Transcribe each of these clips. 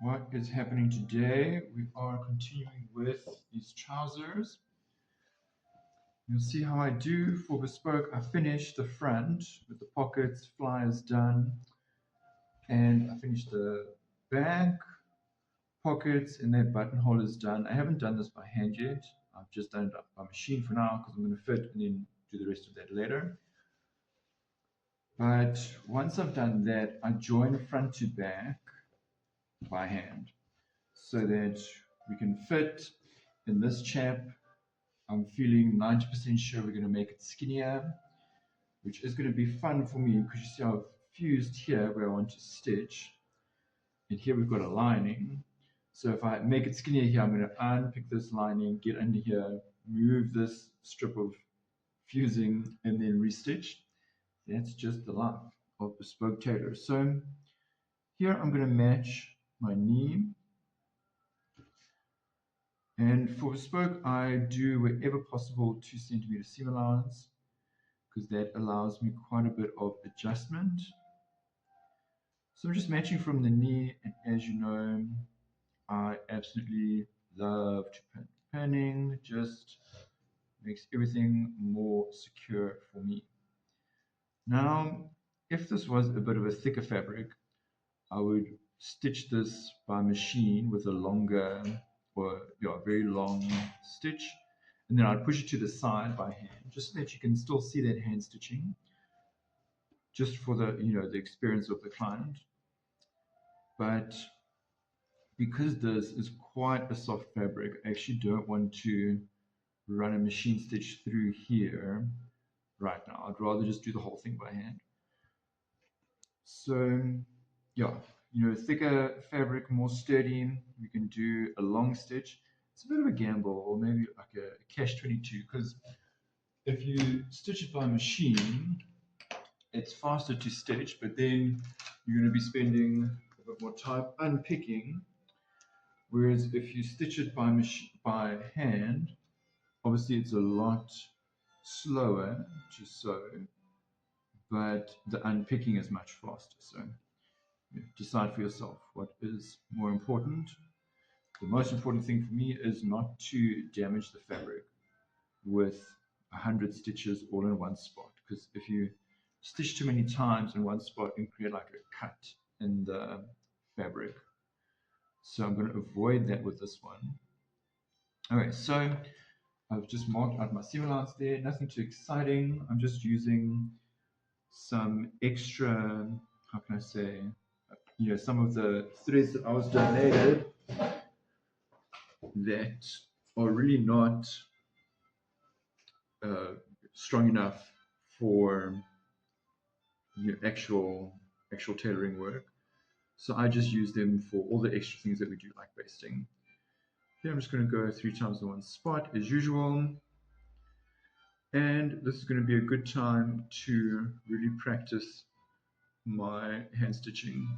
What is happening today? We are continuing with these trousers. You'll see how I do for Bespoke. I finished the front with the pockets, flyers done, and I finished the back, pockets, and that buttonhole is done. I haven't done this by hand yet. I've just done it by machine for now because I'm going to fit and then do the rest of that later. But once I've done that, I join front to back by hand so that we can fit in this chap. I'm feeling 90% sure we're going to make it skinnier, which is going to be fun for me because you see I've fused here where I want to stitch, and here we've got a lining. So if I make it skinnier here, I'm going to unpick this lining, get under here, move this strip of fusing, and then restitch. That's just the life of Bespoke tailors. So here I'm going to match my knee. And for Bespoke, I do wherever possible 2 centimeter seam allowance because that allows me quite a bit of adjustment. So I'm just matching from the knee, and as you know, I absolutely love to pin. Pinning just makes everything more secure for me. Now, if this was a bit of a thicker fabric, I would stitch this by machine with a longer or very long stitch, and then I'd push it to the side by hand, just so that you can still see that hand stitching, just for the experience of the client. But because this is quite a soft fabric, I actually don't want to run a machine stitch through here right now. I'd rather just do the whole thing by hand. So yeah, thicker fabric, more sturdy. We can do a long stitch. It's a bit of a gamble, or maybe like a catch-22, because if you stitch it by machine, it's faster to stitch, but then you're going to be spending a bit more time unpicking. Whereas if you stitch it by hand, obviously it's a lot slower to sew, but the unpicking is much faster. So decide for yourself what is more important. The most important thing for me is not to damage the fabric with 100 stitches all in one spot, because if you stitch too many times in one spot, you can create like a cut in the fabric. So I'm going to avoid that with this one. Okay, so I've just marked out my seam allowance there, nothing too exciting. I'm just using some extra, how can I say, some of the threads that I was donated that are really not uh, strong enough for actual tailoring work. So I just use them for all the extra things that we do, like basting. Here I'm just going to go 3 times in one spot as usual. And this is going to be a good time to really practice my hand stitching.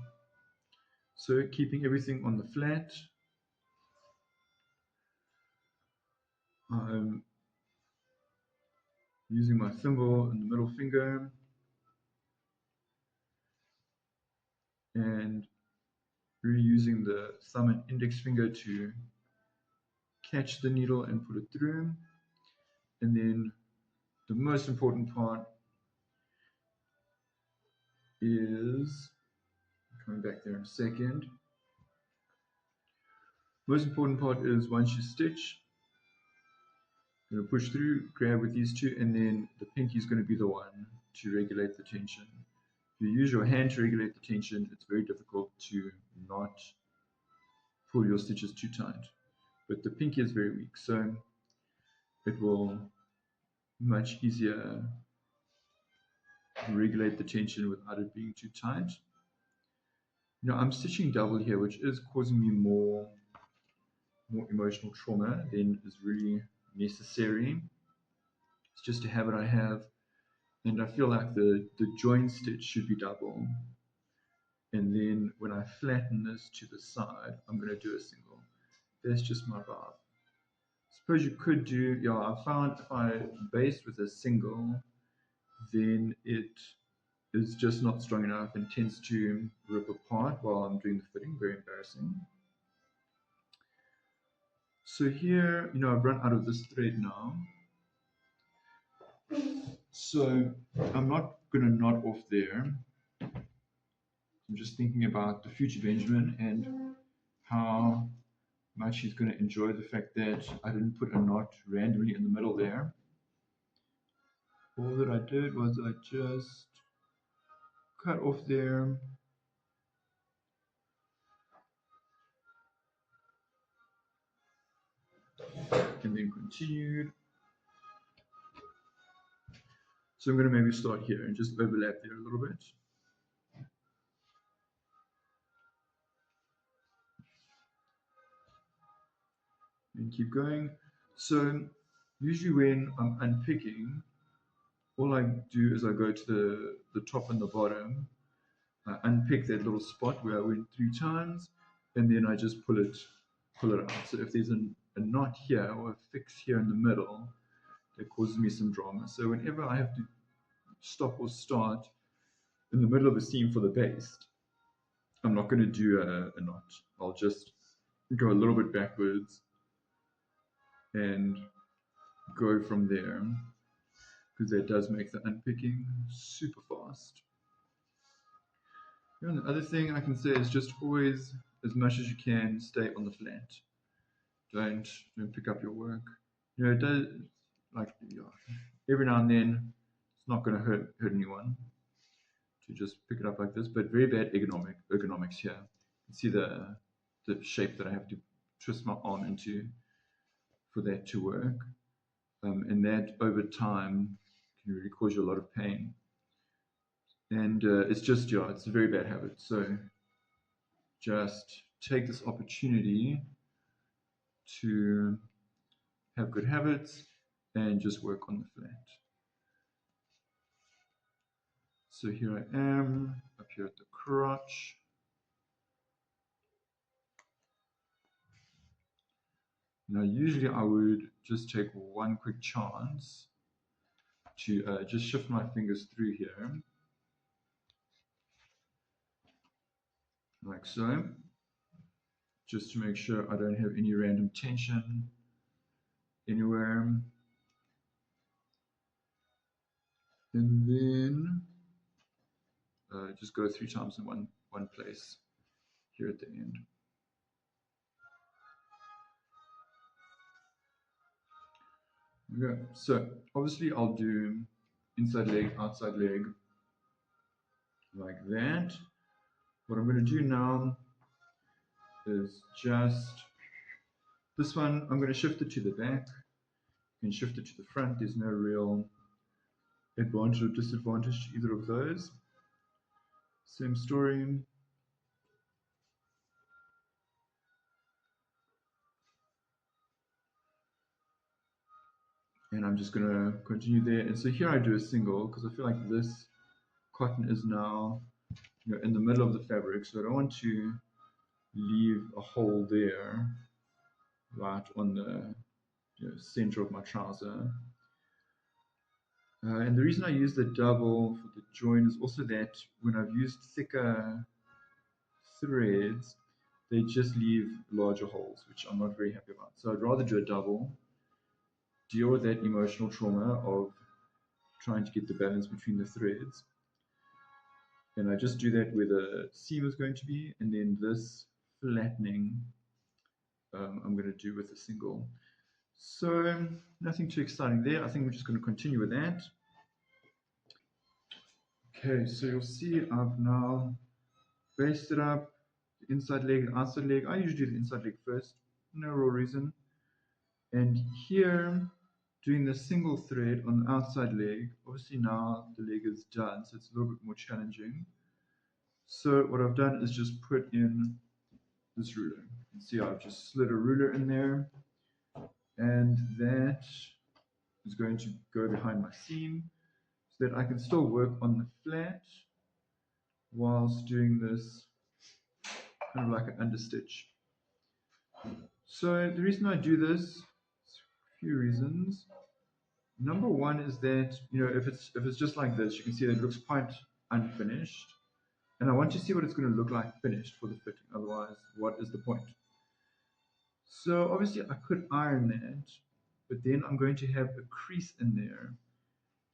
So keeping everything on the flat. I'm using my thimble and the middle finger and really using the thumb and index finger to catch the needle and put it through. And then the most important part is, coming back there in a second, most important part is once you stitch, you're going to push through, grab with these two, and then the pinky is going to be the one to regulate the tension. If you use your hand to regulate the tension, it's very difficult to not pull your stitches too tight. But the pinky is very weak, so it will much easier regulate the tension without it being too tight. Now I'm stitching double here, which is causing me more emotional trauma than is really necessary. It's just a habit I have, and I feel like the join stitch should be double. And then when I flatten this to the side, I'm going to do a single. That's just my vibe. Suppose you could do, I found if I baste with a single, then it is just not strong enough and tends to rip apart while I'm doing the fitting. Very embarrassing. So here, I've run out of this thread now. So I'm not going to knot off there. I'm just thinking about the future Benjamin and how much he's going to enjoy the fact that I didn't put a knot randomly in the middle there. All that I did was I just cut off there. And then continued. So I'm going to maybe start here and just overlap there a little bit. And keep going. So usually when I'm unpicking, all I do is I go to the top and the bottom, I unpick that little spot where I went 3 times, and then I just pull it out. So if there's a knot here or a fix here in the middle, that causes me some drama. So whenever I have to stop or start in the middle of a seam for the baste, I'm not going to do a knot. I'll just go a little bit backwards and go from there, because that does make the unpicking super fast. And the other thing I can say is just always, as much as you can, stay on the flat. Don't pick up your work. It does, like, every now and then, it's not going to hurt anyone to just pick it up like this, but very bad ergonomics here. You can see the shape that I have to twist my arm into for that to work. And that over time can really cause you a lot of pain. And it's just, it's a very bad habit. So just take this opportunity to have good habits and just work on the flat. So here I am, up here at the crotch. Now usually I would just take one quick chance to just shift my fingers through here, like so, just to make sure I don't have any random tension anywhere. And then just go 3 times in one place here at the end. Okay, so obviously I'll do inside leg, outside leg, like that. What I'm going to do now is just this one, I'm going to shift it to the back. You can shift it to the front. There's no real advantage or disadvantage to either of those. Same story. And I'm just going to continue there. And so here I do a single because I feel like this cotton is now in the middle of the fabric. So I don't want to leave a hole there right on the center of my trouser. And the reason I use the double for the join is also that when I've used thicker threads, they just leave larger holes, which I'm not very happy about. So I'd rather do a double, deal with that emotional trauma of trying to get the balance between the threads. And I just do that where the seam is going to be, and then this flattening I'm going to do with a single. So nothing too exciting there. I think we're just going to continue with that. Okay, so you'll see I've now basted up the inside leg, the outside leg. I usually do the inside leg first, no real reason. And here, doing the single thread on the outside leg, obviously now the leg is done, so it's a little bit more challenging. So what I've done is just put in this ruler. You can see I've just slid a ruler in there, and that is going to go behind my seam so that I can still work on the flat whilst doing this kind of like an understitch. So the reason I do this, a few reasons. Number one is that if it's just like this, you can see that it looks quite unfinished, and I want to see what it's going to look like finished for the fitting. Otherwise, what is the point? So obviously I could iron that, but then I'm going to have a crease in there.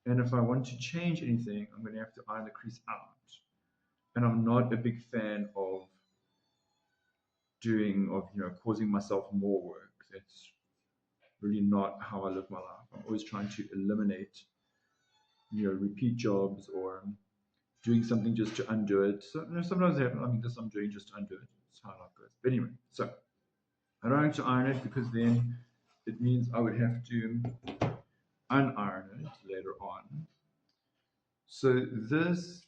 And if I want to change anything, I'm going to have to iron the crease out. And I'm not a big fan of causing myself more work. That's really not how I live my life. I'm always trying to eliminate, repeat jobs or doing something just to undo it. So sometimes this I'm doing just to undo it. That's how life goes. But anyway, so I don't like to iron it because then it means I would have to uniron it later on. So this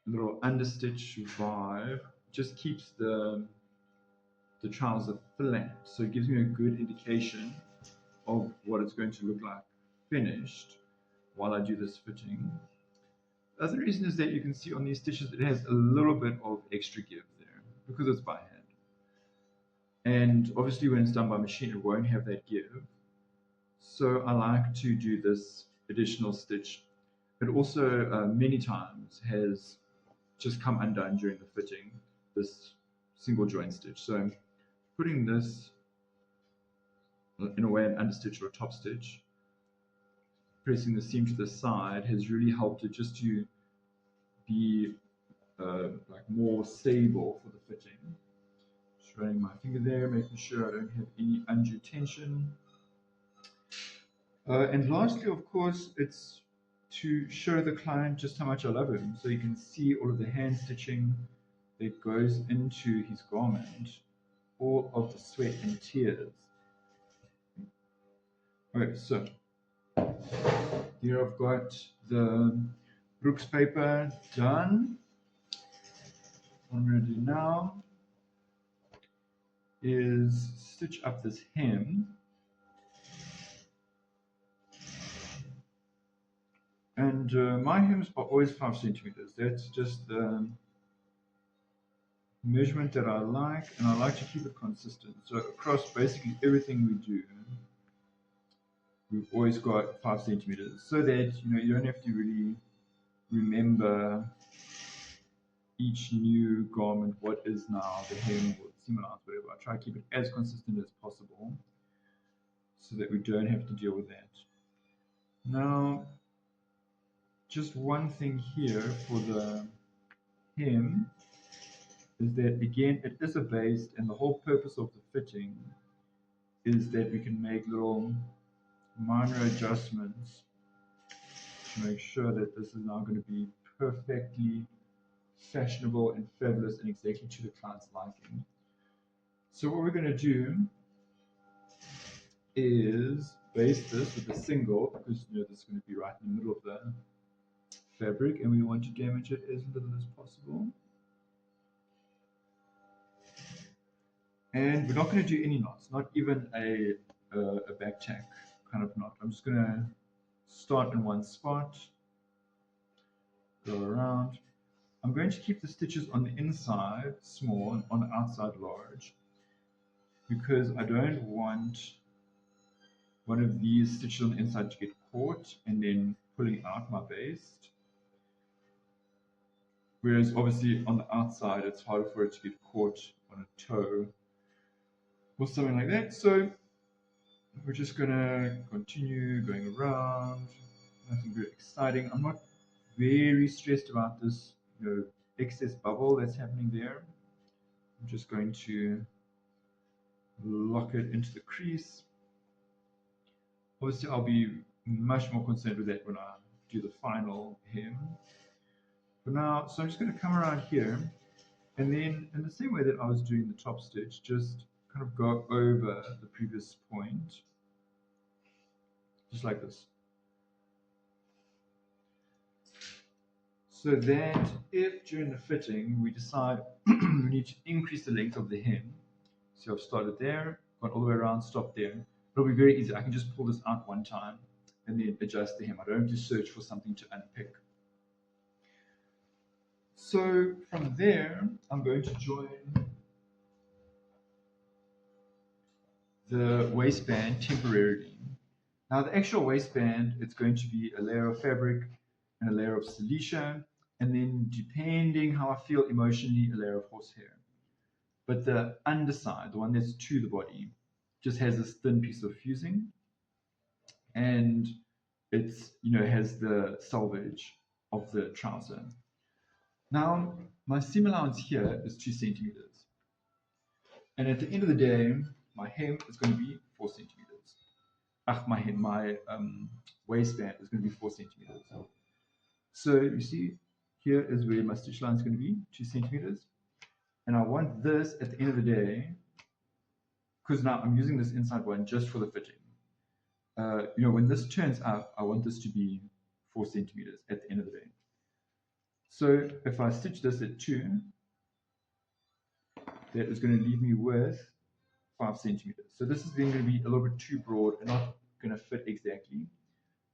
little understitch vibe just keeps the trouser flat. So it gives me a good indication of what it's going to look like finished while I do this fitting. The other reason is that you can see on these stitches it has a little bit of extra give there because it's by hand. And obviously when it's done by machine it won't have that give. So I like to do this additional stitch. It also many times has just come undone during the fitting, this single joint stitch. So putting this in a way an understitch or a top stitch, pressing the seam to the side has really helped it just to be like more stable for the fitting. Just running my finger there, making sure I don't have any undue tension. And lastly, of course, it's to show the client just how much I love him. So you can see all of the hand stitching that goes into his garment, all of the sweat and tears. Okay, so here I've got the Brooks paper done. What I'm going to do now is stitch up this hem. And my hems are always 5 centimeters. That's just the measurement that I like, and I like to keep it consistent. So across basically everything we do, we've always got 5 centimeters, so that you don't have to really remember each new garment what is now the hem or the seam allowance, whatever. I try to keep it as consistent as possible so that we don't have to deal with that. Now, just one thing here for the hem is that, again, it is a baste, and the whole purpose of the fitting is that we can make little minor adjustments to make sure that this is now going to be perfectly fashionable and fabulous and exactly to the client's liking. So what we're going to do is baste this with a single, because this is going to be right in the middle of the fabric, and we want to damage it as little as possible. And we're not going to do any knots, not even a back tack kind of knot. I'm just going to start in one spot, go around. I'm going to keep the stitches on the inside small and on the outside large, because I don't want one of these stitches on the inside to get caught and then pulling out my baste. Whereas obviously on the outside it's harder for it to get caught on a toe or something like that. So we're just gonna continue going around. Nothing very exciting. I'm not very stressed about this excess bubble that's happening there. I'm just going to lock it into the crease. Obviously I'll be much more concerned with that when I do the final hem. For now, so I'm just going to come around here, and then in the same way that I was doing the top stitch, just kind of go over the previous point, just like this. So that if during the fitting we decide we need to increase the length of the hem, so I've started there, gone all the way around, stopped there, it'll be very easy. I can just pull this out one time and then adjust the hem. I don't have to search for something to unpick. So from there, I'm going to join the waistband temporarily. Now the actual waistband, it's going to be a layer of fabric and a layer of silicone, and then depending how I feel emotionally, a layer of horsehair. But the underside, the one that's to the body, just has this thin piece of fusing, and it's has the selvage of the trouser. Now my seam allowance here is 2 centimeters, and at the end of the day, my hem is going to be 4 centimeters. My waistband is going to be 4 centimeters. So you see, here is where my stitch line is going to be 2 centimeters, and I want this at the end of the day, because now I'm using this inside one just for the fitting. When this turns up, I want this to be 4 centimeters at the end of the day. So if I stitch this at 2, that is going to leave me with 5 centimeters. So this is then going to be a little bit too broad and not going to fit exactly.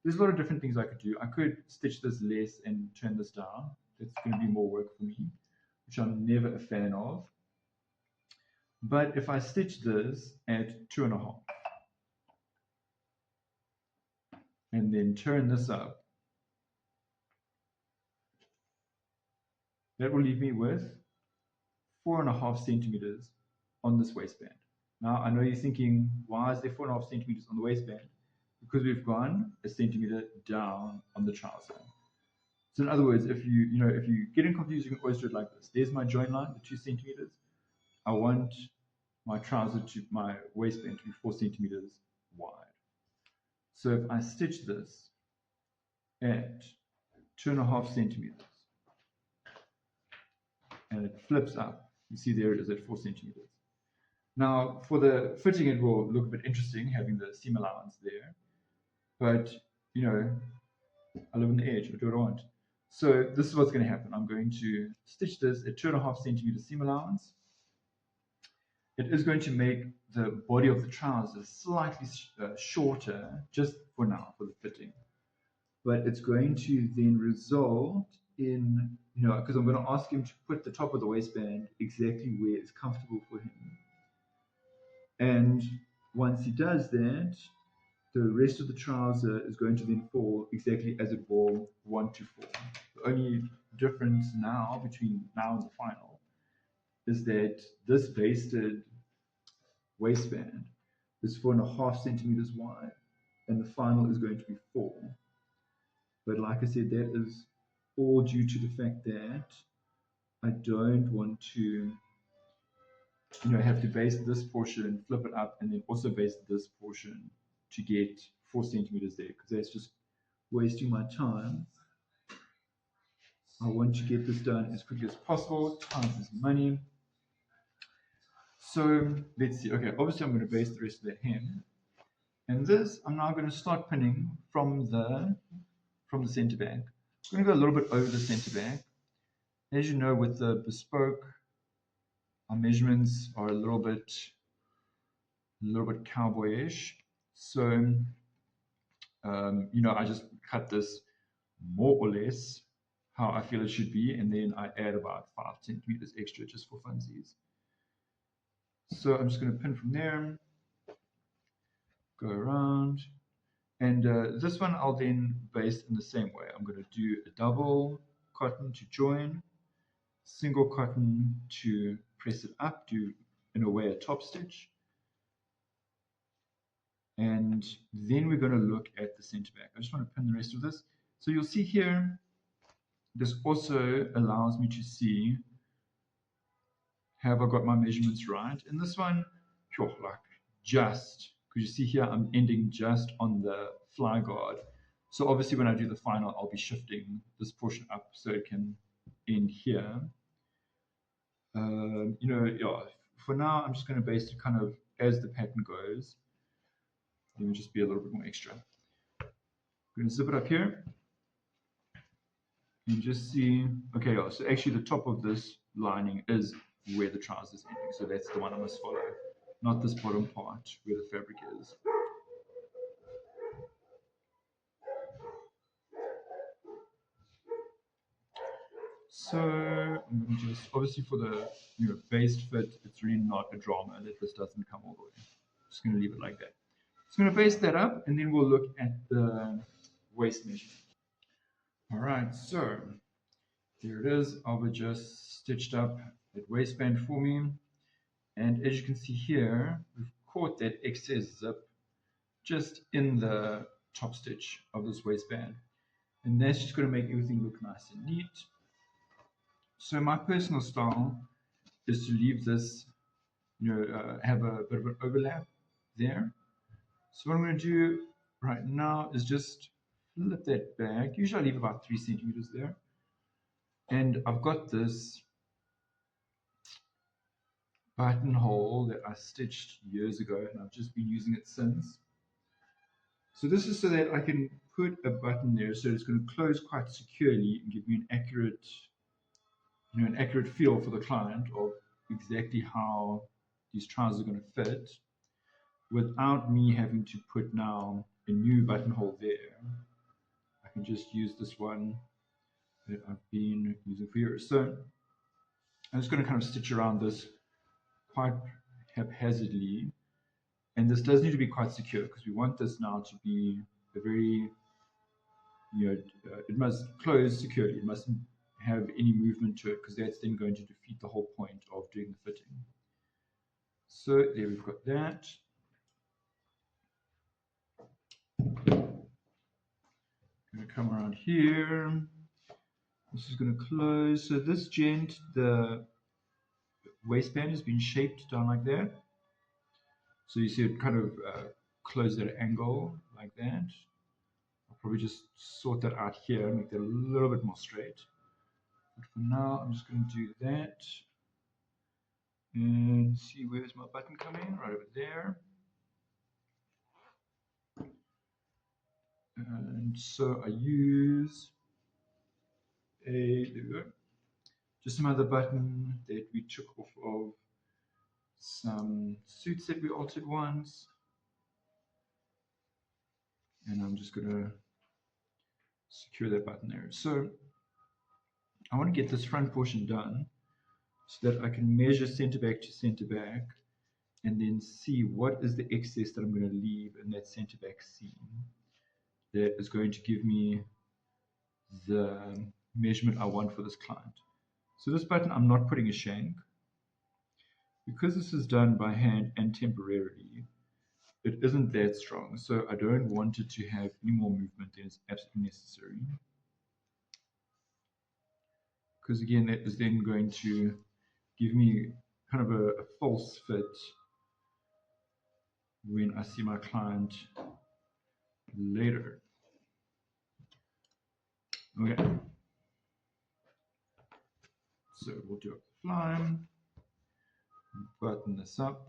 There's a lot of different things I could do. I could stitch this less and turn this down. That's going to be more work for me, which I'm never a fan of. But if I stitch this at 2.5 and then turn this up, that will leave me with 4.5 centimeters on this waistband. Now, I know you're thinking, why is there 4.5 centimeters on the waistband? Because we've gone a centimeter down on the trouser. So in other words, if you're getting confused, you can always do it like this. There's my join line, the 2 centimeters. I want my my waistband to be 4 centimeters wide. So if I stitch this at 2.5 centimeters and it flips up, you see there it is at 4 centimeters. Now for the fitting, it will look a bit interesting having the seam allowance there, but I live on the edge, I do what I want. So this is what's going to happen. I'm going to stitch this at 2.5 centimeter seam allowance. It is going to make the body of the trousers slightly shorter, just for now, for the fitting. But it's going to then result in, because I'm going to ask him to put the top of the waistband exactly where it's comfortable for him. And once he does that, the rest of the trouser is going to then fall exactly as it will want to fall. The only difference now between now and the final is that this basted waistband is 4.5 centimeters wide, and the final is going to be 4. But like I said, that is all due to the fact that I don't want to have to baste this portion, flip it up, and then also baste this portion to get 4 centimeters there, because that's just wasting my time. I want to get this done as quickly as possible. Time is money. So let's see. Okay, obviously I'm going to baste the rest of the hem, and this I'm now going to start pinning from the center back. I'm going to go a little bit over the center back. As you know, with the bespoke, our measurements are a little bit cowboyish. So I just cut this more or less how I feel it should be, and then I add about 5 centimeters extra just for funsies. So I'm just going to pin from there, go around, and this one I'll then baste in the same way. I'm going to do a double cotton to join, single cotton to press it up, do in a way a top stitch, and then we're going to look at the center back. I just want to pin the rest of this. So you'll see here, this also allows me to see, have I got my measurements right? In this one, like just, because you see here, I'm ending just on the fly guard. So obviously when I do the final, I'll be shifting this portion up so it can end here. For now, I'm just going to baste it kind of as the pattern goes. Let me just be a little bit more extra. I'm going to zip it up here and just see, okay, so actually the top of this lining is where the trouser is ending, so that's the one I must follow, not this bottom part where the fabric is. So I'm going to just, obviously for the based fit, it's really not a drama that this doesn't come all the way. I'm just going to leave it like that. So I'm going to baste that up, and then we'll look at the waist measure. All right, so There it is. I've just stitched up that waistband for me. And as you can see here, we've caught that excess zip just in the top stitch of this waistband. And that's just going to make everything look nice and neat. So my personal style is to leave this, have a bit of an overlap there. So what I'm going to do right now is just flip that back. Usually I leave about 3 centimeters there. And I've got this buttonhole that I stitched years ago, and I've just been using it since. So this is so that I can put a button there so it's going to close quite securely and give me an accurate feel for the client of exactly how these trousers are going to fit without me having to put now a new buttonhole there. I can just use this one that I've been using for years. So I'm just going to kind of stitch around this quite haphazardly. And this does need to be quite secure because we want this now to be a very, it must close securely. It mustn't have any movement to it because that's then going to defeat the whole point of doing the fitting. So there we've got that. Going to come around here. This is going to close. So this gent, the waistband has been shaped down like that. So you see it kind of close at an angle like that. I'll probably just sort that out here, make that a little bit more straight. But for now, I'm just going to do that. And see, where's my button coming? Right over there. And so I use there we go. Just another button that we took off of some suits that we altered once. And I'm just going to secure that button there. So I want to get this front portion done so that I can measure center back to center back and then see what is the excess that I'm going to leave in that center back seam that is going to give me the measurement I want for this client. So this button, I'm not putting a shank. Because this is done by hand and temporarily, it isn't that strong. So I don't want it to have any more movement than is absolutely necessary. Because again, that is then going to give me kind of a false fit when I see my client later. Okay. So we'll do a fly, button this up.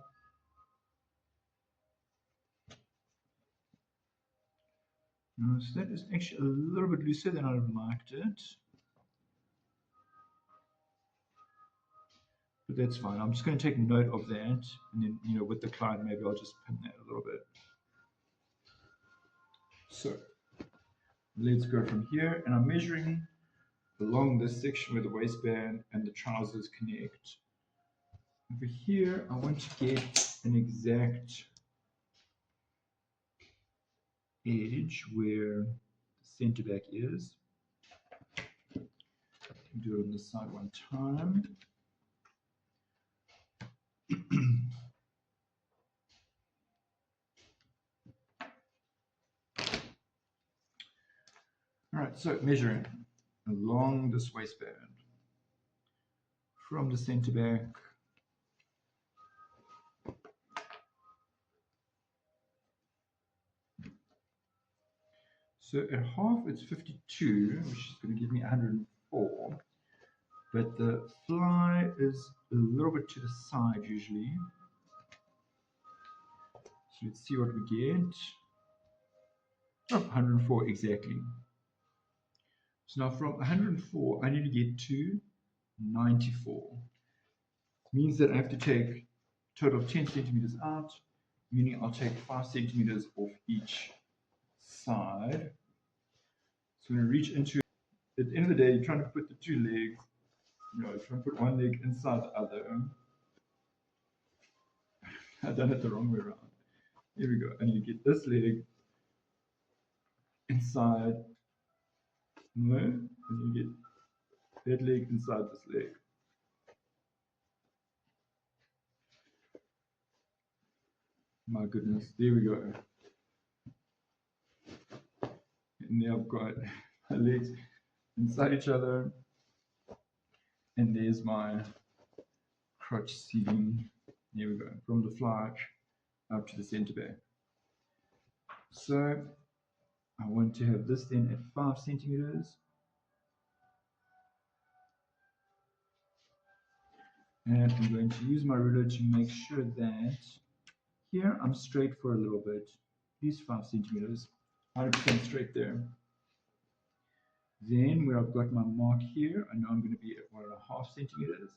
So that is actually a little bit looser than I would have liked it. But that's fine. I'm just going to take note of that. And then, with the client, maybe I'll just pin that a little bit. So let's go from here. And I'm measuring along this section where the waistband and the trousers connect. Over here, I want to get an exact edge where the center back is. Do it on this side one time. All right, so measuring along this waistband from the center back so at half it's 52, which is going to give me 104, but the fly is a little bit to the side usually. So let's see what we get. Oh, 104 exactly. So now from 104, I need to get to 94. Means that I have to take a total of 10 centimeters out, meaning I'll take 5 centimeters off each side. So I'm going to reach into, at the end of the day, you're trying to put the two legs, trying to put one leg inside the other. I've done it the wrong way around. Here we go. I need to get this leg inside. No, I need to get that leg inside this leg. My goodness, there we go. And now I've got my legs inside each other, and there's my crotch seating. There we go, from the fly up to the center back. So I want to have this then at 5 centimeters. And I'm going to use my ruler to make sure that here I'm straight for a little bit, at least 5 centimeters, 100% straight there. Then where I've got my mark here, I know I'm going to be at 1.5 centimeters.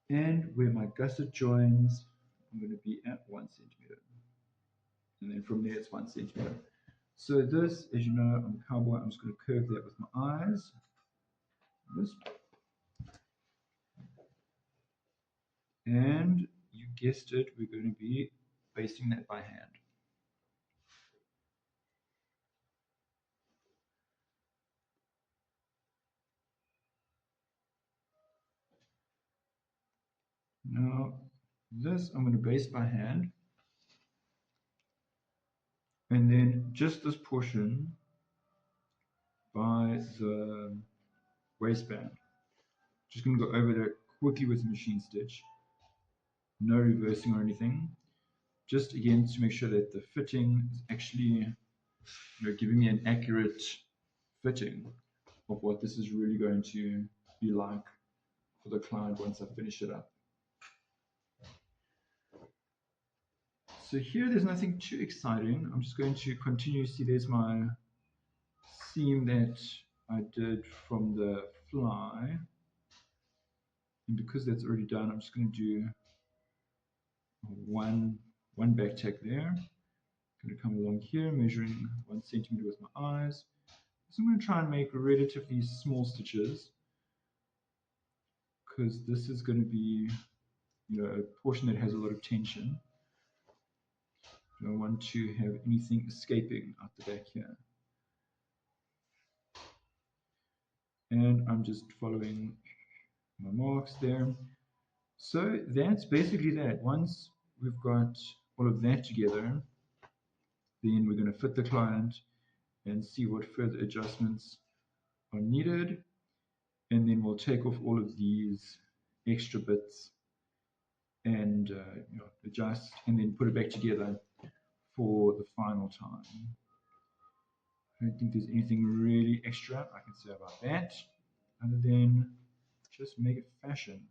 And where my gusset joins, I'm going to be at 1 centimeter. And then from there it's 1 centimeter. So this, as you know, I'm a cowboy, I'm just going to curve that with my eyes. This. And you guessed it, we're going to be basting that by hand. Now, this I'm going to baste by hand. And then just this portion by the waistband. Just going to go over that quickly with a machine stitch. No reversing or anything. Just again to make sure that the fitting is actually giving me an accurate fitting of what this is really going to be like for the client once I finish it up. So here there's nothing too exciting. I'm just going to continue. See, there's my seam that I did from the fly. And because that's already done, I'm just going to do one back tack there. I'm going to come along here, measuring 1 centimeter with my eyes. So I'm going to try and make relatively small stitches because this is going to be a portion that has a lot of tension. I don't want to have anything escaping out the back here. And I'm just following my marks there. So that's basically that. Once we've got all of that together, then we're going to fit the client and see what further adjustments are needed. And then we'll take off all of these extra bits and adjust and then put it back together for the final time. I don't think there's anything really extra I can say about that other than just make it fashion.